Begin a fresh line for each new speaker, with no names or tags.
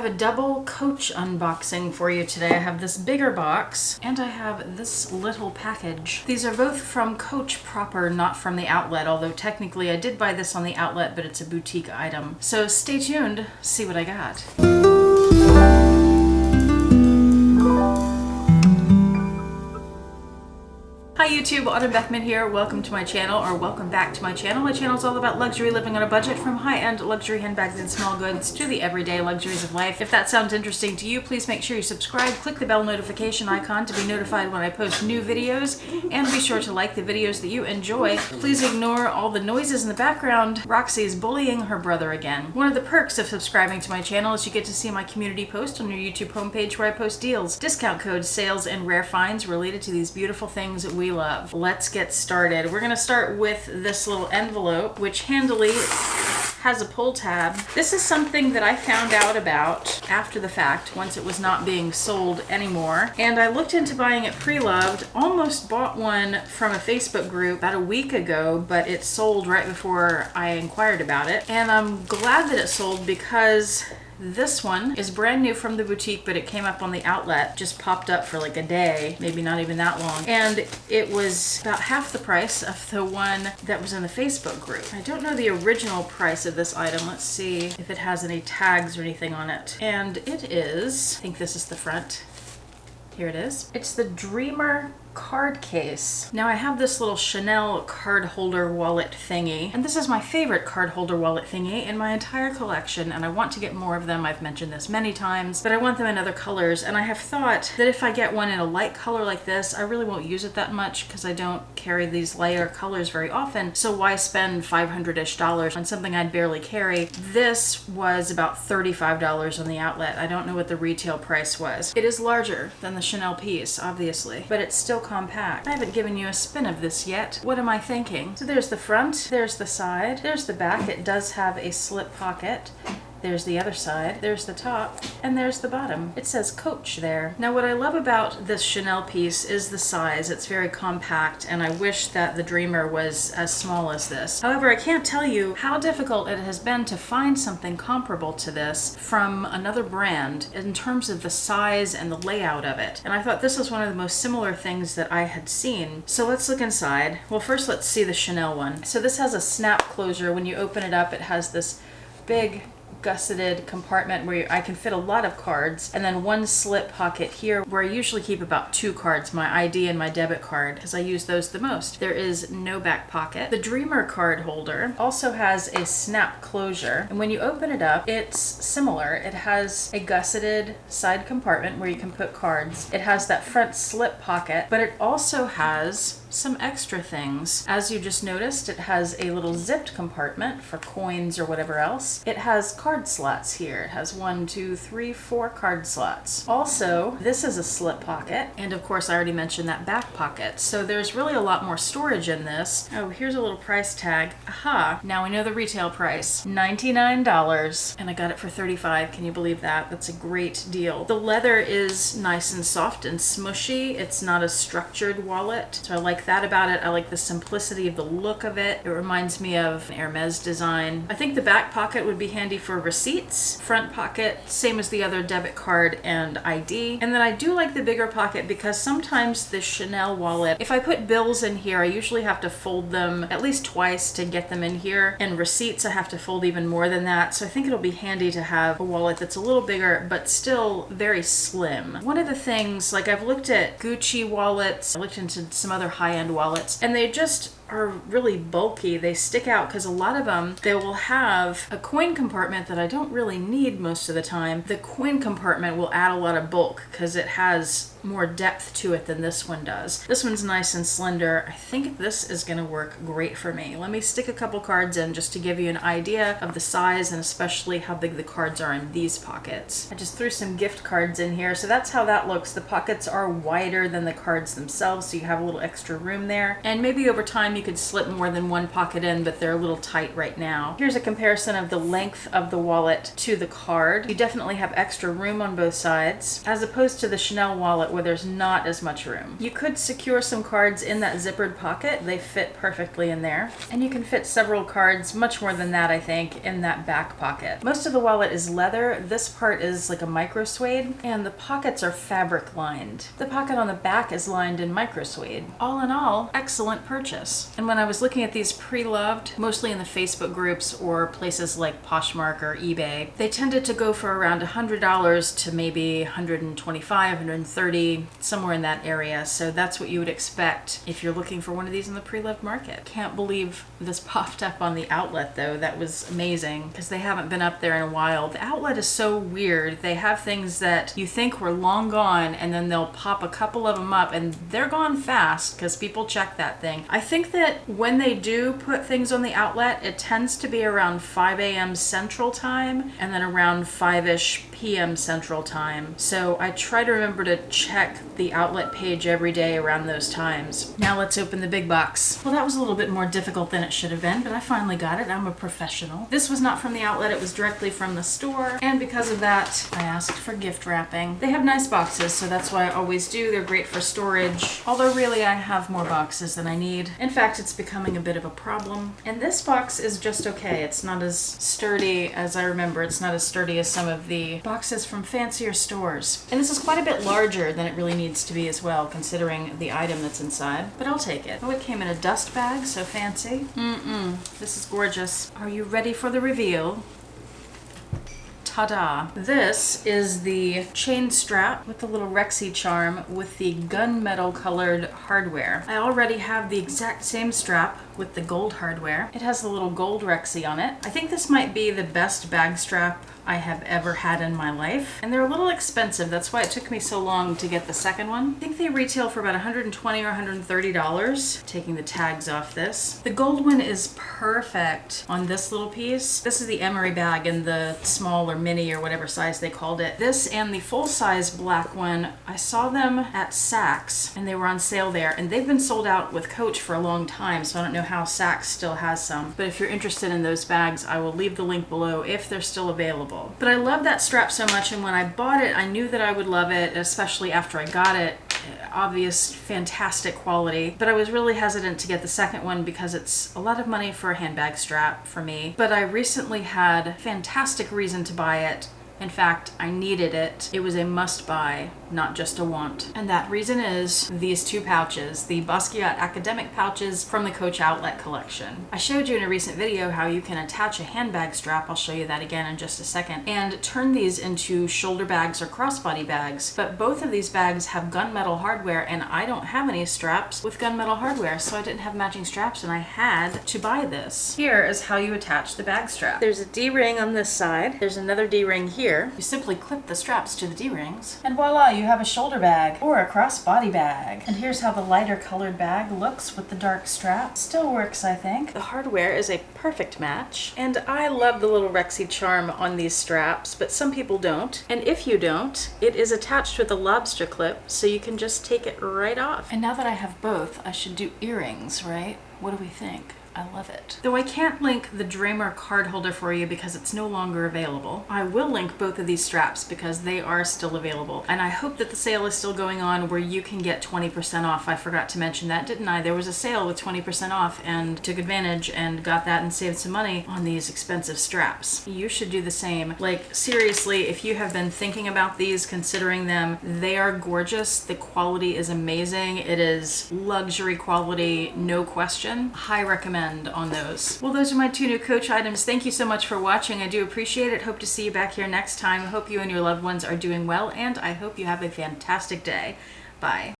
a double Coach unboxing for you today. I have this bigger box and I have this little package. These are both from Coach proper, not from the outlet, although technically I did buy this on the outlet, but it's a boutique item. So stay tuned, see what I got. Hi YouTube, Autumn Beckman here. Welcome to my channel, or welcome back to my channel. My channel is all about luxury living on a budget, from high-end luxury handbags and small goods to the everyday luxuries of life. If that sounds interesting to you, please make sure you subscribe, click the bell notification icon to be notified when I post new videos, and be sure to like the videos that you enjoy. Please ignore all the noises in the background. Rexy is bullying her brother again. One of the perks of subscribing to my channel is you get to see my community post on your YouTube homepage where I post deals, discount codes, sales, and rare finds related to these beautiful things that we love. Let's get started. We're gonna start with this little envelope, which handily has a pull tab. This is something that I found out about after the fact, once it was not being sold anymore. And I looked into buying it pre-loved, almost bought one from a Facebook group about a week ago, but it sold right before I inquired about it. And I'm glad that it sold because this one is brand new from the boutique, but it came up on the outlet, just popped up for like a day, maybe not even that long. And it was about half the price of the one that was in the Facebook group. I don't know the original price of this item. Let's see if it has any tags or anything on it. And it is, I think this is the front. Here it is. It's the Dreamer card case. Now I have this little Chanel card holder wallet thingy, and this is my favorite card holder wallet thingy in my entire collection, and I want to get more of them. I've mentioned this many times, but I want them in other colors, and I have thought that if I get one in a light color like this, I really won't use it that much because I don't carry these lighter colors very often, so why spend $500-ish on something I'd barely carry? This was about $35 on the outlet. I don't know what the retail price was. It is larger than the Chanel piece, obviously, but it's still compact. I haven't given you a spin of this yet. What am I thinking? So there's the front, there's the side, there's the back. It does have a slip pocket. There's the other side, there's the top, and there's the bottom. It says Coach there. Now what I love about this Chanel piece is the size. It's very compact, and I wish that the Dreamer was as small as this. However, I can't tell you how difficult it has been to find something comparable to this from another brand in terms of the size and the layout of it. And I thought this was one of the most similar things that I had seen. So let's look inside. Well, first let's see the Chanel one. So this has a snap closure. When you open it up, it has this big gusseted compartment where I can fit a lot of cards, and then one slip pocket here where I usually keep about 2 cards, my ID and my debit card, because I use those the most. There is no back pocket. The Dreamer card holder also has a snap closure, and when you open it up, it's similar. It has a gusseted side compartment where you can put cards. It has that front slip pocket, but it also has some extra things. As you just noticed, it has a little zipped compartment for coins or whatever else. It has card slots here. It has 1, 2, 3, 4 card slots. Also, this is a slip pocket, and of course I already mentioned that back pocket. So there's really a lot more storage in this. Oh, here's a little price tag. Aha, now we know the retail price. $99, and I got it for $35. Can you believe that? That's a great deal. The leather is nice and soft and smushy. It's not a structured wallet, so I like that about it. I like the simplicity of the look of it. It reminds me of an Hermes design. I think the back pocket would be handy for receipts. Front pocket, same as the other debit card and ID. And then I do like the bigger pocket because sometimes the Chanel wallet, if I put bills in here, I usually have to fold them at least twice to get them in here. And receipts, I have to fold even more than that. So I think it'll be handy to have a wallet that's a little bigger, but still very slim. One of the things, like I've looked at Gucci wallets, I looked into some other high-end wallets, and they just are really bulky. They stick out because a lot of them, they will have a coin compartment that I don't really need most of the time. The coin compartment will add a lot of bulk because it has more depth to it than this one does. This one's nice and slender. I think this is going to work great for me. Let me stick a couple cards in just to give you an idea of the size and especially how big the cards are in these pockets. I just threw some gift cards in here, so that's how that looks. The pockets are wider than the cards themselves, so you have a little extra room there. And maybe over time you could slip more than one pocket in, but they're a little tight right now. Here's a comparison of the length of the wallet to the card. You definitely have extra room on both sides, as opposed to the Chanel wallet where there's not as much room. You could secure some cards in that zippered pocket. They fit perfectly in there. And you can fit several cards, much more than that I think, in that back pocket. Most of the wallet is leather. This part is like a micro suede, and the pockets are fabric lined. The pocket on the back is lined in micro suede. All in all, excellent purchase. And when I was looking at these pre-loved, mostly in the Facebook groups or places like Poshmark or eBay, they tended to go for around $100 to maybe $125, $130, somewhere in that area. So that's what you would expect if you're looking for one of these in the pre-loved market. Can't believe this popped up on the outlet though. That was amazing because they haven't been up there in a while. The outlet is so weird. They have things that you think were long gone and then they'll pop a couple of them up and they're gone fast because people check that thing. I think that when they do put things on the outlet, it tends to be around 5 a.m. Central Time and then around 5-ish p.m. Central Time. So I try to remember to check the outlet page every day around those times. Now let's open the big box. Well, that was a little bit more difficult than it should have been, but I finally got it. I'm a professional. This was not from the outlet, it was directly from the store, and because of that, I asked for gift wrapping. They have nice boxes, so that's why I always do. They're great for storage, although really I have more boxes than I need. In fact, it's becoming a bit of a problem. And this box is just okay. It's not as sturdy as I remember. It's not as sturdy as some of the boxes from fancier stores. And this is quite a bit larger than it really needs to be as well, considering the item that's inside, but I'll take it. Oh, it came in a dust bag, so fancy. This is gorgeous. Are you ready for the reveal? Ta-da! This is the chain strap with the little Rexy charm with the gunmetal colored hardware. I already have the exact same strap with the gold hardware. It has the little gold Rexy on it. I think this might be the best bag strap I have ever had in my life. And they're a little expensive. That's why it took me so long to get the second one. I think they retail for about $120 or $130, taking the tags off this. The gold one is perfect on this little piece. This is the emery bag in the small or mini or whatever size they called it. This and the full-size black one, I saw them at Saks and they were on sale there, and they've been sold out with Coach for a long time, so I don't know how Saks still has some. But if you're interested in those bags, I will leave the link below if they're still available. But I love that strap so much, and when I bought it, I knew that I would love it, especially after I got it. Obvious, fantastic quality. But I was really hesitant to get the second one because it's a lot of money for a handbag strap for me. But I recently had fantastic reason to buy it. In fact, I needed it. It was a must-buy, not just a want. And that reason is these two pouches, the Basquiat academic pouches from the Coach Outlet collection. I showed you in a recent video how you can attach a handbag strap, I'll show you that again in just a second, and turn these into shoulder bags or crossbody bags. But both of these bags have gunmetal hardware, and I don't have any straps with gunmetal hardware, so I didn't have matching straps, and I had to buy this. Here is how you attach the bag strap. There's a D-ring on this side. There's another D-ring here. You simply clip the straps to the D-rings, and voila, you have a shoulder bag or a crossbody bag. And here's how the lighter colored bag looks with the dark strap. Still works, I think. The hardware is a perfect match, and I love the little Rexy charm on these straps, but some people don't. And if you don't, it is attached with a lobster clip, so you can just take it right off. And now that I have both, I should do earrings, right? What do we think? I love it. Though I can't link the Dramer card holder for you because it's no longer available, I will link both of these straps because they are still available. And I hope that the sale is still going on where you can get 20% off. I forgot to mention that, didn't I? There was a sale with 20% off and took advantage and got that and saved some money on these expensive straps. You should do the same. Like, seriously, if you have been thinking about these, considering them, they are gorgeous. The quality is amazing. It is luxury quality, no question. High recommend on those. Well, those are my two new Coach items. Thank you so much for watching. I do appreciate it. Hope to see you back here next time. I hope you and your loved ones are doing well, and I hope you have a fantastic day. Bye.